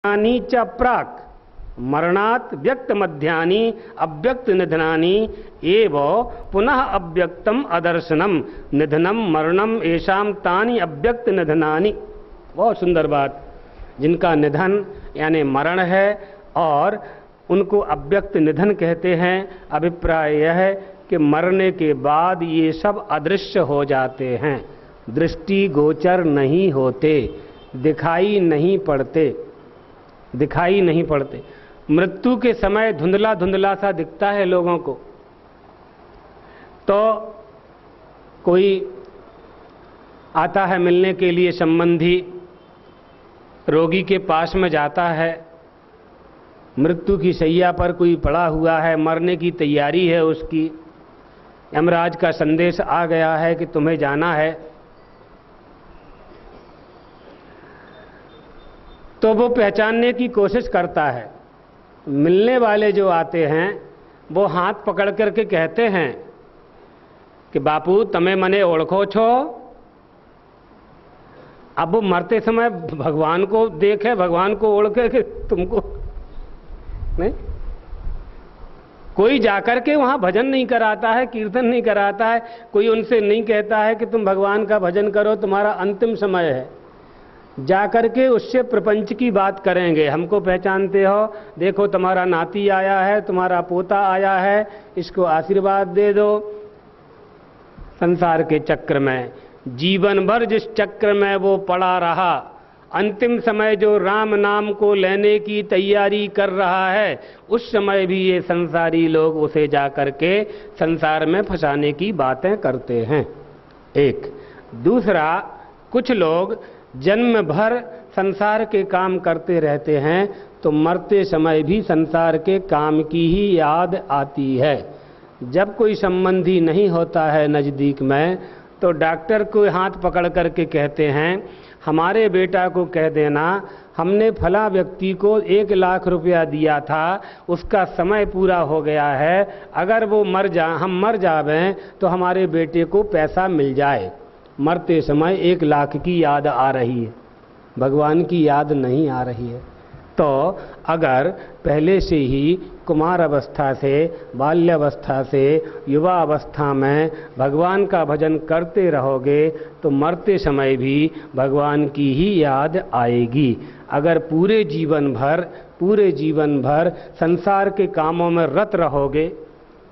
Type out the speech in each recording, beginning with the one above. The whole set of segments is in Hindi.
मरणानि च प्राक् मरणात् व्यक्त मध्यानि अव्यक्त निधनानि एव पुनः अव्यक्तम अदर्शनम निधनम मरणम एषाम तानि अव्यक्त निधनानि। बहुत सुंदर बात। जिनका निधन यानी मरण है और उनको अव्यक्त निधन कहते हैं। अभिप्राय यह है कि मरने के बाद ये सब अदृश्य हो जाते हैं, दृष्टि गोचर नहीं होते, दिखाई नहीं पड़ते। मृत्यु के समय धुंधला धुंधला सा दिखता है लोगों को। तो कोई आता है मिलने के लिए, संबंधी रोगी के पास में जाता है, मृत्यु की शैया पर कोई पड़ा हुआ है, मरने की तैयारी है उसकी, यमराज का संदेश आ गया है कि तुम्हें जाना है, तो वो पहचानने की कोशिश करता है। मिलने वाले जो आते हैं वो हाथ पकड़ करके कहते हैं कि बापू तमे मने ओळखो छो। अब वो मरते समय भगवान को देखे, भगवान को ओळखे कि तुमको नहीं। कोई जाकर के वहां भजन नहीं कराता है, कीर्तन नहीं कराता है, कोई उनसे नहीं कहता है कि तुम भगवान का भजन करो, तुम्हारा अंतिम समय है। जाकर के उससे प्रपंच की बात करेंगे। हमको पहचानते हो, देखो तुम्हारा नाती आया है, तुम्हारा पोता आया है, इसको आशीर्वाद दे दो। संसार के चक्र में जीवन भर जिस चक्र में वो पड़ा रहा, अंतिम समय जो राम नाम को लेने की तैयारी कर रहा है, उस समय भी ये संसारी लोग उसे जाकर के संसार में फंसाने की बातें करते हैं। एक दूसरा, कुछ लोग जन्म भर संसार के काम करते रहते हैं तो मरते समय भी संसार के काम की ही याद आती है। जब कोई संबंधी नहीं होता है नज़दीक में तो डॉक्टर को हाथ पकड़ करके कहते हैं हमारे बेटा को कह देना हमने फला व्यक्ति को 1 लाख रुपया दिया था, उसका समय पूरा हो गया है, अगर वो हम मर जावें तो हमारे बेटे को पैसा मिल जाए। मरते समय 1 लाख की याद आ रही है, भगवान की याद नहीं आ रही है। तो अगर पहले से ही कुमार अवस्था से, बाल्यावस्था से, युवा अवस्था में भगवान का भजन करते रहोगे तो मरते समय भी भगवान की ही याद आएगी। अगर पूरे जीवन भर संसार के कामों में रत रहोगे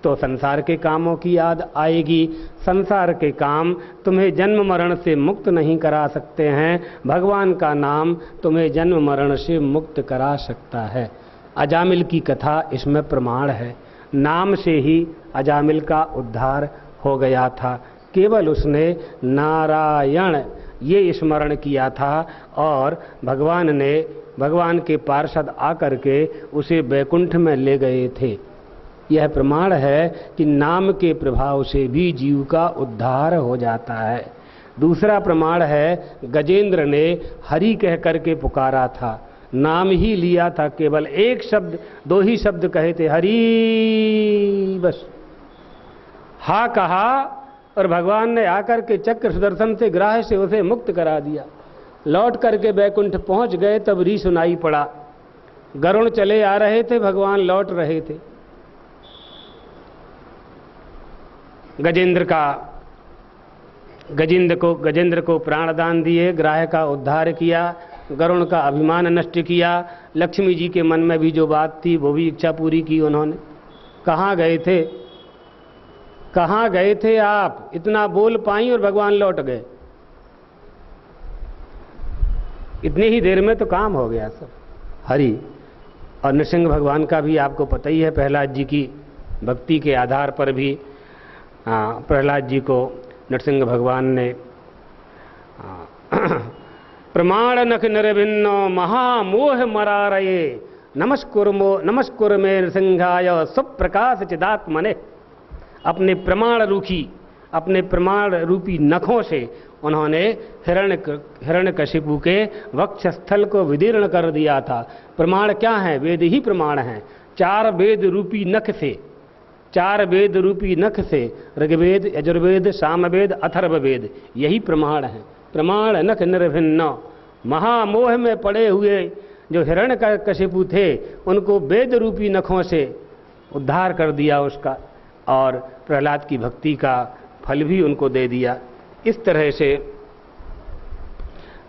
तो संसार के कामों की याद आएगी। संसार के काम तुम्हें जन्म मरण से मुक्त नहीं करा सकते हैं, भगवान का नाम तुम्हें जन्म मरण से मुक्त करा सकता है। अजामिल की कथा इसमें प्रमाण है। नाम से ही अजामिल का उद्धार हो गया था। केवल उसने नारायण ये स्मरण किया था और भगवान के पार्षद आकर के उसे बैकुंठ में ले गए थे। यह प्रमाण है कि नाम के प्रभाव से भी जीव का उद्धार हो जाता है। दूसरा प्रमाण है, गजेंद्र ने हरि कह करके पुकारा था, नाम ही लिया था, केवल 1 शब्द 2 ही शब्द कहे थे, हरि, बस हा कहा और भगवान ने आकर के चक्र सुदर्शन से ग्राह से उसे मुक्त करा दिया। लौट करके बैकुंठ पहुंच गए तब री सुनाई पड़ा। गरुण चले आ रहे थे, भगवान लौट रहे थे। गजेंद्र को प्राणदान दिए, ग्राह का उद्धार किया, गरुण का अभिमान नष्ट किया। लक्ष्मी जी के मन में भी जो बात थी वो भी इच्छा पूरी की उन्होंने। कहाँ गए थे आप? इतना बोल पाई और भगवान लौट गए। इतनी ही देर में तो काम हो गया सब। हरि और नृसिंह भगवान का भी आपको पता ही है, प्रहलाद जी की भक्ति के आधार पर भी प्रहलाद जी को नरसिंह भगवान ने प्रमाण नख निर्भिन्नो महामोह मरारये नमस्कुर में नृसिंहाय सुप्रकाश चिदात्मने। अपने प्रमाण रूपी नखों से उन्होंने हिरण्यकशिपु के वक्षस्थल को विदीर्ण कर दिया था। प्रमाण क्या है? वेद ही प्रमाण है। 4 वेद रूपी नख से ऋग्वेद, यजुर्वेद, सामवेद, अथर्ववेद यही प्रमाण है। प्रमाण नख निर्भिन्न महामोह में पड़े हुए जो हिरण्यकशिपु थे उनको वेद रूपी नखों से उद्धार कर दिया उसका, और प्रहलाद की भक्ति का फल भी उनको दे दिया। इस तरह से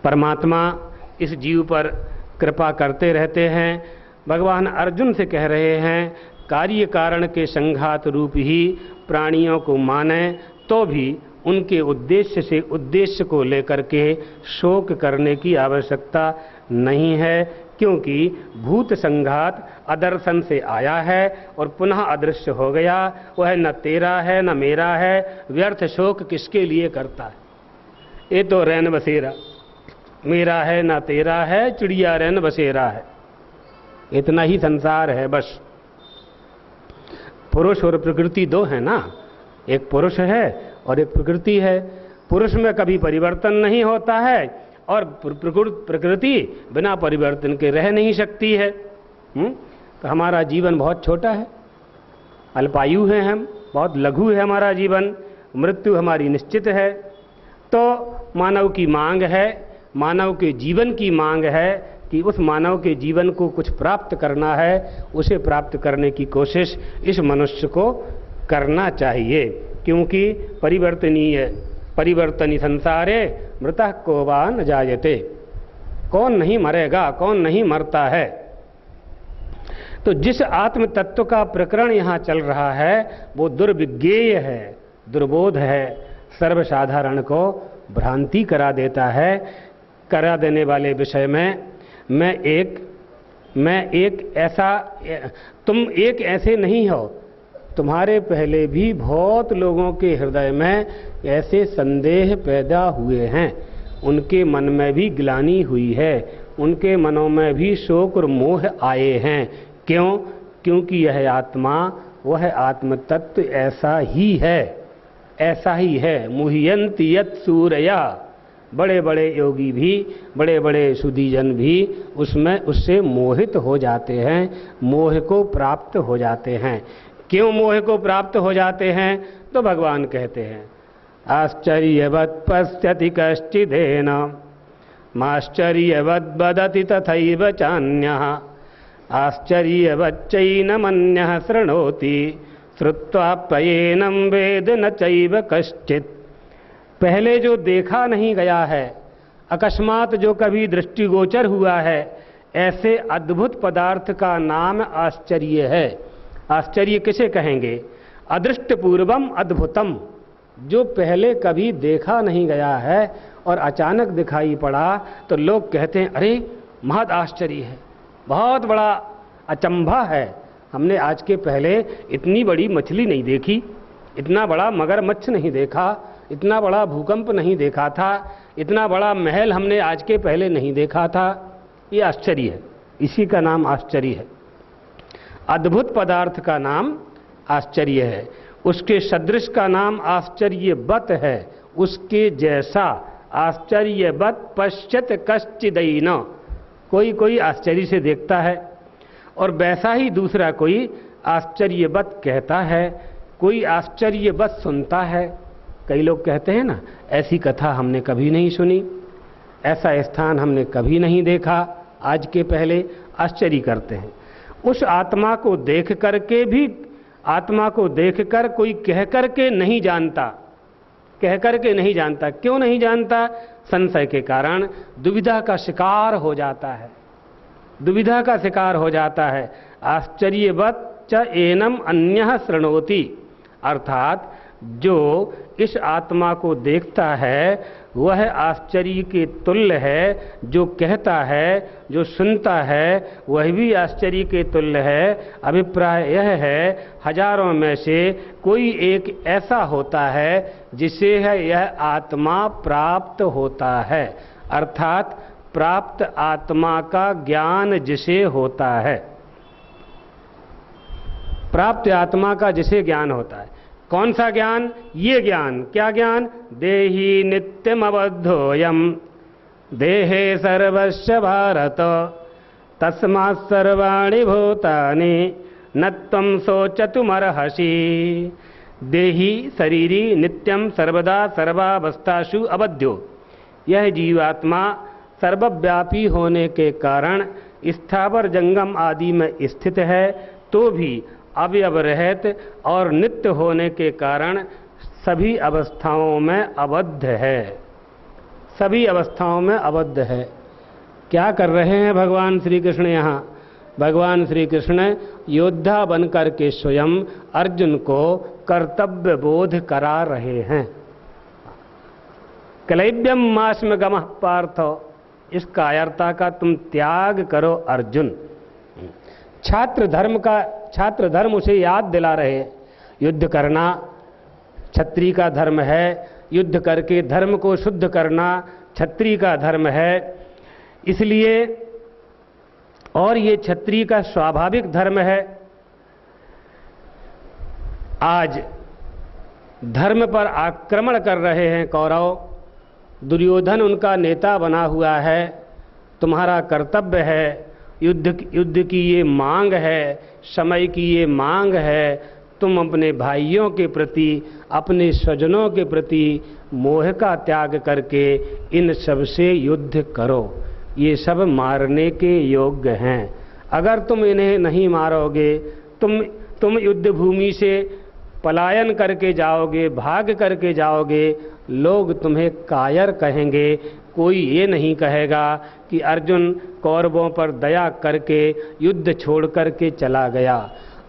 परमात्मा इस जीव पर कृपा करते रहते हैं। भगवान अर्जुन से कह रहे हैं, कार्य कारण के संघात रूप ही प्राणियों को माने तो भी उनके उद्देश्य को लेकर के शोक करने की आवश्यकता नहीं है, क्योंकि भूत संघात अदर्शन से आया है और पुनः अदृश्य हो गया। वह न तेरा है न मेरा है, व्यर्थ शोक किसके लिए करता है? ये तो रैन बसेरा, मेरा है ना तेरा है, चिड़िया रैन बसेरा है, इतना ही संसार है बस। पुरुष और प्रकृति दो है ना, एक पुरुष है और एक प्रकृति है। पुरुष में कभी परिवर्तन नहीं होता है और प्रकृति बिना परिवर्तन के रह नहीं सकती है। तो हमारा जीवन बहुत छोटा है, अल्पायु है, हम बहुत लघु है हमारा जीवन, मृत्यु हमारी निश्चित है। तो मानव की मांग है, मानव के जीवन की मांग है कि उस मानव के जीवन को कुछ प्राप्त करना है, उसे प्राप्त करने की कोशिश इस मनुष्य को करना चाहिए, क्योंकि परिवर्तनी संसारे मृतः को वा न जायते, कौन नहीं मरेगा, कौन नहीं मरता है। तो जिस आत्म तत्व का प्रकरण यहाँ चल रहा है वो दुर्विज्ञेय है, दुर्बोध है, सर्वसाधारण को भ्रांति करा देता है। करा देने वाले विषय में मैं एक ऐसा, तुम एक ऐसे नहीं हो, तुम्हारे पहले भी बहुत लोगों के हृदय में ऐसे संदेह पैदा हुए हैं, उनके मन में भी ग्लानि हुई है, उनके मनों में भी शोक और मोह आए हैं। क्यों? क्योंकि यह आत्मा, वह आत्म तत्व ऐसा ही है, ऐसा ही है। मुह्यन्ति यत् सूरया, बड़े बड़े योगी भी, बड़े बड़े सुधीजन भी उससे मोहित हो जाते हैं, मोह को प्राप्त हो जाते हैं। क्यों मोह को प्राप्त हो जाते हैं? तो भगवान कहते हैं, आश्चर्यवत् पश्यति कश्चिदेन माश्चर्यवद् वदति तथैव चान्यः आश्चर्यवच्चैनमन्यः शृणोति श्रुत्वाप्येनं वेद न चैव कश्चित्। पहले जो देखा नहीं गया है, अकस्मात जो कभी दृष्टिगोचर हुआ है, ऐसे अद्भुत पदार्थ का नाम आश्चर्य है। आश्चर्य किसे कहेंगे? अदृष्ट पूर्वम अद्भुतम, जो पहले कभी देखा नहीं गया है और अचानक दिखाई पड़ा तो लोग कहते हैं अरे महद आश्चर्य है, बहुत बड़ा अचंभा है, हमने आज के पहले इतनी बड़ी मछली नहीं देखी, इतना बड़ा मगरमच्छ नहीं देखा, इतना बड़ा भूकंप नहीं देखा था, इतना बड़ा महल हमने आज के पहले नहीं देखा था। ये आश्चर्य है, इसी का नाम आश्चर्य है। अद्भुत पदार्थ का नाम आश्चर्य है, उसके सदृश का नाम आश्चर्यवत है, उसके जैसा आश्चर्यवत पश्यत कश्चिदैन, कोई कोई आश्चर्य से देखता है और वैसा ही दूसरा कोई आश्चर्यवत कहता है, कोई आश्चर्यवत सुनता है। कई लोग कहते हैं ना, ऐसी कथा हमने कभी नहीं सुनी, ऐसा स्थान हमने कभी नहीं देखा आज के पहले, आश्चर्य करते हैं। उस आत्मा को देख करके भी, आत्मा को देखकर कोई कह करके नहीं जानता, कह करके नहीं जानता। क्यों नहीं जानता? संशय के कारण दुविधा का शिकार हो जाता है, दुविधा का शिकार हो जाता है। आश्चर्यवत् च एनम अन्यः शृणोति, अर्थात जो इस आत्मा को देखता है वह आश्चर्य के तुल्य है, जो कहता है, जो सुनता है वह भी आश्चर्य के तुल्य है। अभिप्राय यह है, हजारों में से कोई एक ऐसा होता है जिसे यह आत्मा प्राप्त होता है, अर्थात प्राप्त आत्मा का ज्ञान जिसे होता है, प्राप्त आत्मा का जिसे ज्ञान होता है। कौन सा ज्ञान? ये ज्ञान। क्या ज्ञान? देहि नित्यम अबद्धोयम देहे सर्वस्य भारत तस्मात् सर्वाणि भूतानि न त्वं शोचतुमर्हसि। देहि शरीरी नित्यम सर्वदा सर्वावस्थासु अबध्यो, यह जीवात्मा सर्वव्यापी होने के कारण स्थावर जंगम आदि में स्थित है तो भी अवयव रहित और नित्य होने के कारण सभी अवस्थाओं में अबद्ध है, सभी अवस्थाओं में अबद्ध है। क्या कर रहे हैं भगवान श्री कृष्ण यहाँ? भगवान श्री कृष्ण योद्धा बनकर के स्वयं अर्जुन को कर्तव्य बोध करा रहे हैं। क्लैब्यम मास्म गमः पार्थ, इस कायरता का तुम त्याग करो अर्जुन। छात्र धर्म उसे याद दिला रहे, युद्ध करना क्षत्रिय का धर्म है, युद्ध करके धर्म को शुद्ध करना क्षत्रिय का धर्म है। इसलिए और ये क्षत्रिय का स्वाभाविक धर्म है। आज धर्म पर आक्रमण कर रहे हैं कौरव, दुर्योधन उनका नेता बना हुआ है। तुम्हारा कर्तव्य है, युद्ध की ये मांग है, समय की ये मांग है, तुम अपने भाइयों के प्रति, अपने स्वजनों के प्रति मोह का त्याग करके इन सब से युद्ध करो। ये सब मारने के योग्य हैं। अगर तुम इन्हें नहीं मारोगे, तुम युद्ध भूमि से पलायन करके जाओगे, भाग करके जाओगे, लोग तुम्हें कायर कहेंगे। कोई ये नहीं कहेगा कि अर्जुन कौरवों पर दया करके युद्ध छोड़ करके चला गया।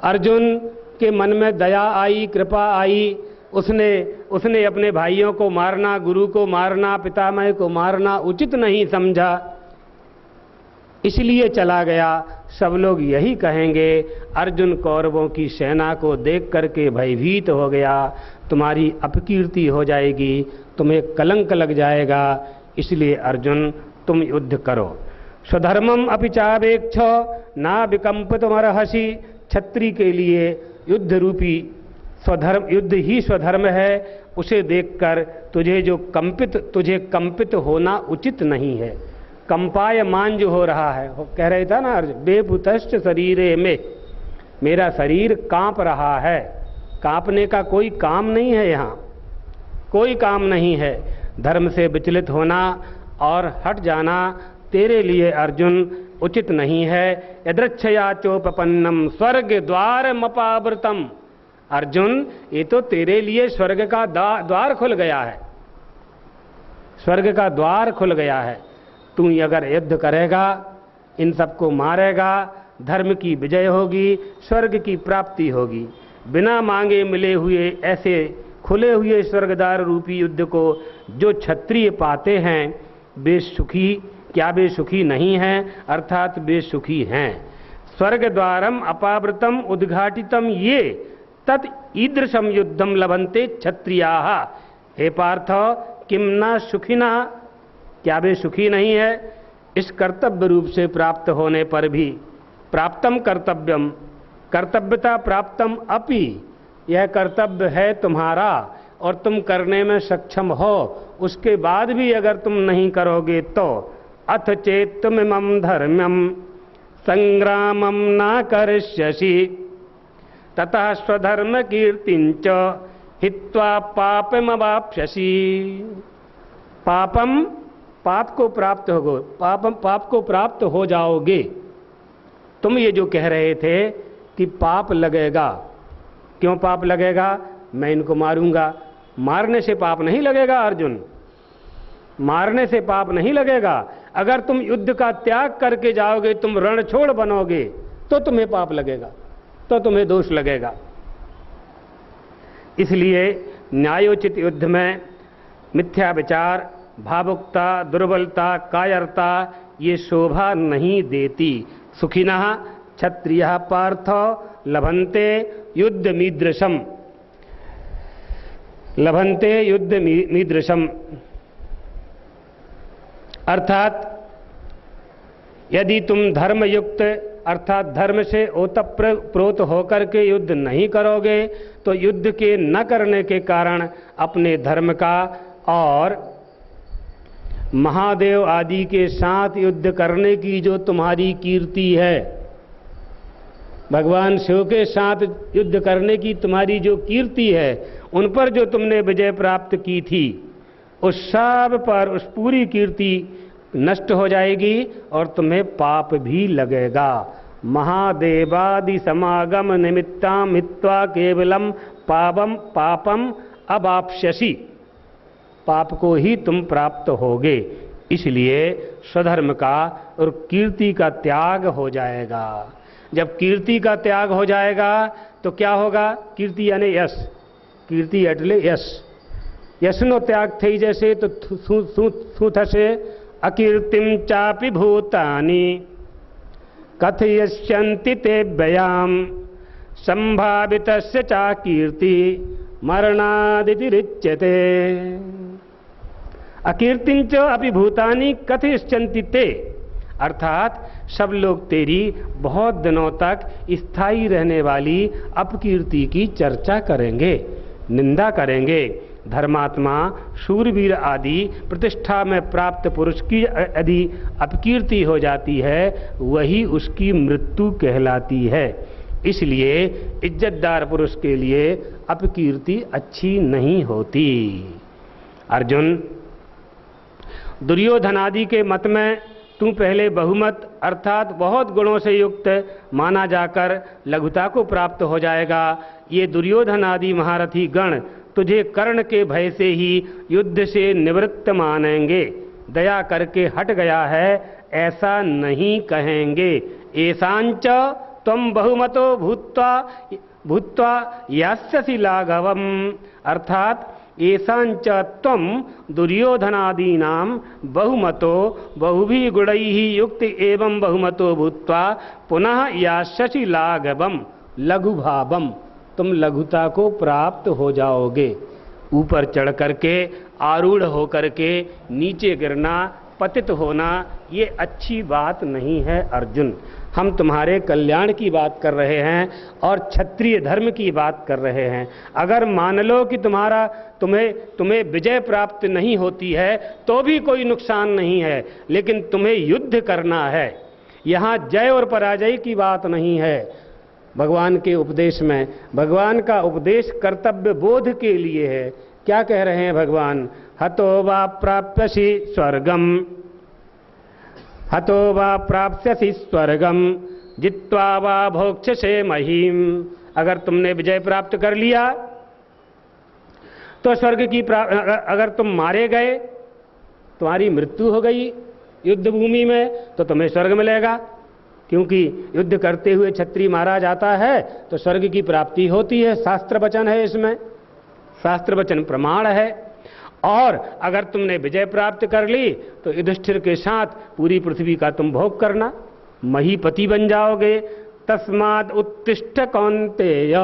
अर्जुन के मन में दया आई, कृपा आई, उसने अपने भाइयों को मारना, गुरु को मारना, पितामह को मारना उचित नहीं समझा, इसलिए चला गया। सब लोग यही कहेंगे, अर्जुन कौरवों की सेना को देख करके भयभीत हो गया, तुम्हारी अपकीर्ति हो जाएगी, तुम्हें कलंक लग जाएगा, इसलिए अर्जुन तुम युद्ध करो। स्वधर्मम अपि चावेक्ष ना विकंपितुमर्हसि, क्षत्रिय के लिए युद्ध रूपी युद्ध ही स्वधर्म है। उसे देखकर तुझे कंपित होना उचित नहीं है। कंपायमान जो हो रहा है, कह रहे था ना अर्जुन, बेभूतश्च शरीरे में, मेरा शरीर कांप रहा है। कांपने का कोई काम नहीं है, यहाँ कोई काम नहीं है। धर्म से विचलित होना और हट जाना तेरे लिए अर्जुन उचित नहीं है। यदृच्छया चोपपन्नम स्वर्ग द्वार मपावृतम, अर्जुन ये तो तेरे लिए स्वर्ग का द्वार खुल गया है, स्वर्ग का द्वार खुल गया है। तू अगर युद्ध करेगा, इन सबको मारेगा, धर्म की विजय होगी, स्वर्ग की प्राप्ति होगी। बिना मांगे मिले हुए ऐसे खुले हुए स्वर्गद्वार रूपी युद्ध को जो क्षत्रिय पाते हैं, वे सुखी, क्या वे सुखी नहीं हैं? अर्थात वे सुखी हैं। स्वर्ग द्वारम अपावृतम उद्घाटितम ये तत् ईदृशम युद्धम लभन्ते क्षत्रियाः। हे पार्थ, किम न सुखिना, क्या वे सुखी नहीं है? इस कर्तव्य रूप से प्राप्त होने पर भी, प्राप्तम कर्तव्यम, कर्तव्यता प्राप्तम अपि, यह कर्तव्य है तुम्हारा और तुम करने में सक्षम हो, उसके बाद भी अगर तुम नहीं करोगे तो अथ चेत्तमिमं धर्म्यम संग्रामम न करिष्यसि ततः स्वधर्म कीर्तिंच हित्वा पापमवाप्स्यसि। पापम, पाप को प्राप्त होगो, पाप को प्राप्त हो जाओगे। तुम ये जो कह रहे थे कि पाप लगेगा, क्यों पाप लगेगा? मैं इनको मारूंगा। मारने से पाप नहीं लगेगा अर्जुन, मारने से पाप नहीं लगेगा। अगर तुम युद्ध का त्याग करके जाओगे, तुम रणछोड़ बनोगे, तो तुम्हें पाप लगेगा, तो तुम्हें दोष लगेगा। इसलिए न्यायोचित युद्ध में मिथ्या विचार, भावुकता, दुर्बलता, कायरता ये शोभा नहीं देती। सुखिनः क्षत्रियः पार्थ लभन्ते युद्ध मीदृशम, लभन्ते युद्ध मीदृशम, अर्थात यदि तुम धर्मयुक्त अर्थात धर्म से ओतप्रोत होकर के युद्ध नहीं करोगे तो युद्ध के न करने के कारण अपने धर्म का और महादेव आदि के साथ युद्ध करने की जो तुम्हारी कीर्ति है, भगवान शिव के साथ युद्ध करने की तुम्हारी जो कीर्ति है, उन पर जो तुमने विजय प्राप्त की थी, उस सब पर, उस पूरी कीर्ति नष्ट हो जाएगी और तुम्हें पाप भी लगेगा। महादेवादि समागम निमित्ता मित्वा केवलम पापम पापम अवाप्स्यसि, पाप को ही तुम प्राप्त होगे। इसलिए स्वधर्म का और कीर्ति का त्याग हो जाएगा। जब कीर्ति का त्याग हो जाएगा तो क्या होगा? कीर्ति यानी यश, कीर्ति એટલે यश, यशनो त्याग થઈ जैसे तो શું થશે? अकीर्तिम चापि भूतानि कथयिष्यन्ति ते व्ययाम संभावितस्य चा कीर्ति मरणादितिरिच्यते। अकीर्तिं च अपि भूतानि कथयिष्यन्ति ते, अर्थात सब लोग तेरी बहुत दिनों तक स्थायी रहने वाली अपकीर्ति की चर्चा करेंगे, निंदा करेंगे। धर्मात्मा, शूरवीर आदि प्रतिष्ठा में प्राप्त पुरुष की यदि अपकीर्ति हो जाती है वही उसकी मृत्यु कहलाती है। इसलिए इज्जतदार पुरुष के लिए अपकीर्ति अच्छी नहीं होती। अर्जुन, दुर्योधन आदि के मत में तू पहले बहुमत अर्थात बहुत गुणों से युक्त माना जाकर लघुता को प्राप्त हो जाएगा। ये दुर्योधन आदि महारथी गण तुझे कर्ण के भय से ही युद्ध से निवृत्त मानेंगे, दया करके हट गया है ऐसा नहीं कहेंगे। ऐसांच त्वं बहुमतो भूत्वा यास्यसि लाघवम, अर्थात ऐसांच त्वं दुर्योधनादीनां बहुमतो बहुभिः गुणैः युक्त एवं बहुमतो भूत्वा पुनः यास्यसि लाघवम लघुभावम, तुम लघुता को प्राप्त हो जाओगे। ऊपर चढ़ करके आरूढ़ होकर के नीचे गिरना, पतित होना, ये अच्छी बात नहीं है अर्जुन। हम तुम्हारे कल्याण की बात कर रहे हैं और क्षत्रिय धर्म की बात कर रहे हैं। अगर मान लो कि तुम्हें विजय प्राप्त नहीं होती है तो भी कोई नुकसान नहीं है, लेकिन तुम्हें युद्ध करना है। यहाँ जय और पराजय की बात नहीं है। भगवान के उपदेश में, भगवान का उपदेश कर्तव्य बोध के लिए है। क्या कह रहे हैं भगवान? हतो वा प्राप्स्यसि स्वर्गम, हतो वा प्राप्स्यसि स्वर्गम जित्वा वा भोक्ष्यसे महीम। अगर तुमने विजय प्राप्त कर लिया तो स्वर्ग की अगर तुम मारे गए, तुम्हारी मृत्यु हो गई युद्ध भूमि में, तो तुम्हें स्वर्ग मिलेगा। क्योंकि युद्ध करते हुए क्षत्रिय मारा जाता है तो स्वर्ग की प्राप्ति होती है। शास्त्र वचन है, इसमें शास्त्र वचन प्रमाण है। और अगर तुमने विजय प्राप्त कर ली तो युधिष्ठिर के साथ पूरी पृथ्वी का तुम भोग करना, महीपति बन जाओगे। तस्मात् उत्तिष्ठ कौन्तेय,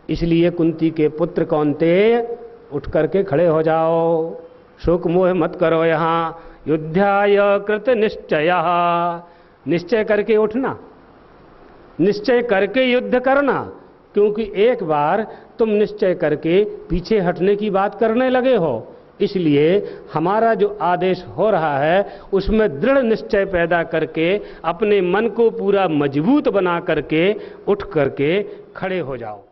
इसलिए कुंती के पुत्र कौन्तेय उठ करके खड़े हो जाओ, शोक मोह मत करो। यहाँ युद्धाय कृत निश्चयः, निश्चय करके उठना, निश्चय करके युद्ध करना। क्योंकि एक बार तुम निश्चय करके पीछे हटने की बात करने लगे हो, इसलिए हमारा जो आदेश हो रहा है उसमें दृढ़ निश्चय पैदा करके अपने मन को पूरा मजबूत बना करके उठ करके खड़े हो जाओ।